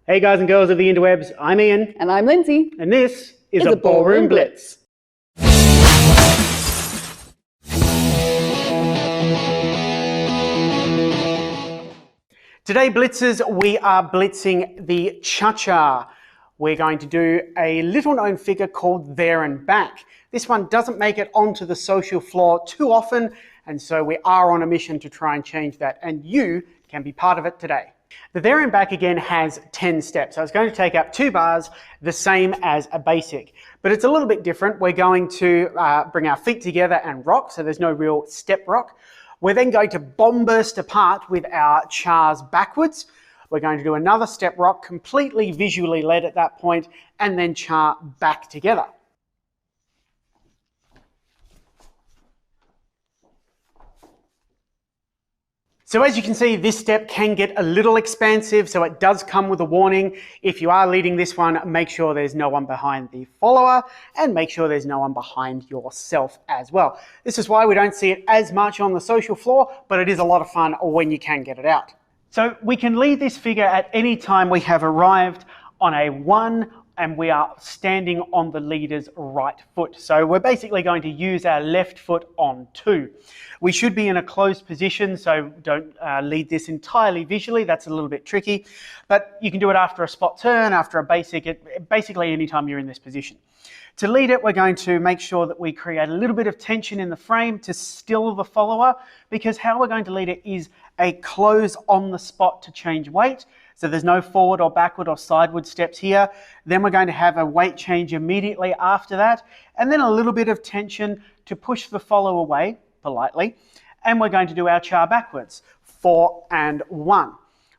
Hey guys and girls of the interwebs, I'm Ian. And I'm Lindsay. And this is a Ballroom Blitz. Today, Blitzers, we are blitzing the cha-cha. We're going to do a little known figure called there and back. This one doesn't make it onto the social floor too often, and so we are on a mission to try and change that, and you can be part of it today. The there and back again has 10 steps. So it's going to take up 2 bars, the same as a basic, but it's a little bit different. We're going to bring our feet together and rock, so there's no real step rock. We're then going to bomb burst apart with our chars backwards. We're going to do another step rock, completely visually led at that point, and then char back together. So as you can see, this step can get a little expansive, so it does come with a warning. If you are leading this one, make sure there's no one behind the follower and make sure there's no one behind yourself as well. This is why we don't see it as much on the social floor, but it is a lot of fun when you can get it out. So we can lead this figure at any time we have arrived on a 1 and we are standing on the leader's right foot. So we're basically going to use our left foot on 2. We should be in a closed position, so don't lead this entirely visually. That's a little bit tricky, but you can do it after a spot turn, after a basic, basically anytime you're in this position. To lead it, we're going to make sure that we create a little bit of tension in the frame to still the follower, because how we're going to lead it is a close on the spot to change weight. So there's no forward or backward or sideward steps here. Then we're going to have a weight change immediately after that, and then a little bit of tension to push the follower away politely. And we're going to do our char backwards, 4 and 1.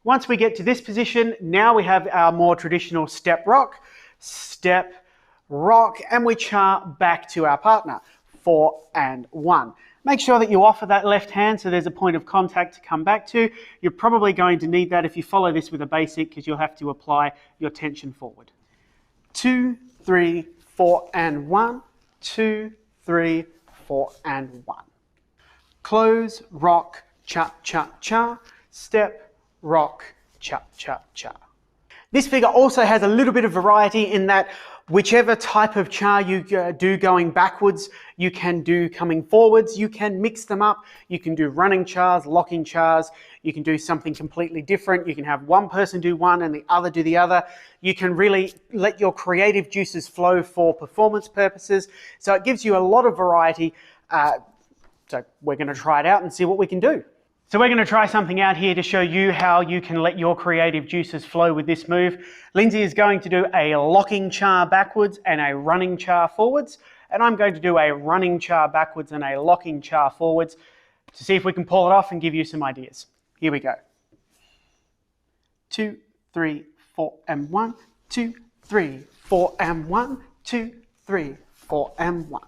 Once we get to this position, now we have our more traditional step, rock, and we char back to our partner, 4 and 1. Make sure that you offer that left hand so there's a point of contact to come back to. You're probably going to need that if you follow this with a basic, because you'll have to apply your tension forward. 2, 3, 4 and 1, 2, 3, 4 and 1. Close, rock, cha, cha, cha, step, rock, cha, cha, cha. This figure also has a little bit of variety in that whichever type of char you do going backwards, you can do coming forwards, you can mix them up, you can do running chars, locking chars, you can do something completely different, you can have one person do one and the other do the other. You can really let your creative juices flow for performance purposes, so it gives you a lot of variety. So we're going to try it out and see what we can do. So we're going to try something out here to show you how you can let your creative juices flow with this move. Lindsay is going to do a locking char backwards and a running char forwards, and I'm going to do a running char backwards and a locking char forwards to see if we can pull it off and give you some ideas. Here we go. 2, 3, 4 and 1, 2, 3, 4 and 1, 2, 3, 4 and 1.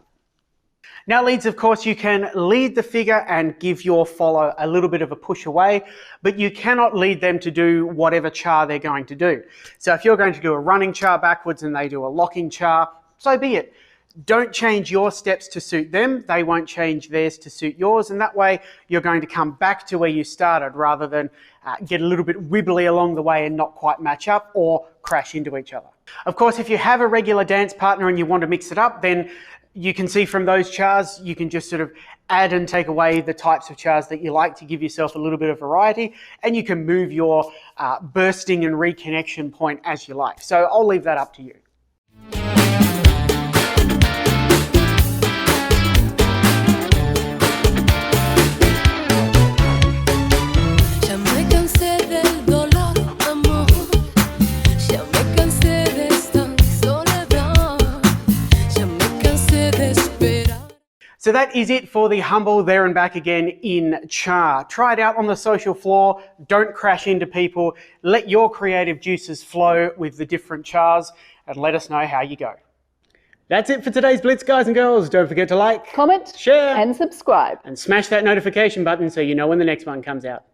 Now leads, of course, you can lead the figure and give your follow a little bit of a push away, but you cannot lead them to do whatever char they're going to do. So if you're going to do a running char backwards and they do a locking char, so be it. Don't change your steps to suit them. They won't change theirs to suit yours, and that way you're going to come back to where you started rather than get a little bit wibbly along the way and not quite match up or crash into each other. Of course, if you have a regular dance partner and you want to mix it up, then you can see from those chars, you can just sort of add and take away the types of chars that you like to give yourself a little bit of variety, and you can move your bursting and reconnection point as you like. So I'll leave that up to you. So that is it for the humble there and back again in char. Try it out on the social floor. Don't crash into people. Let your creative juices flow with the different chars and let us know how you go. That's it for today's Blitz, guys and girls. Don't forget to like, comment, share, and subscribe. And smash that notification button so you know when the next one comes out.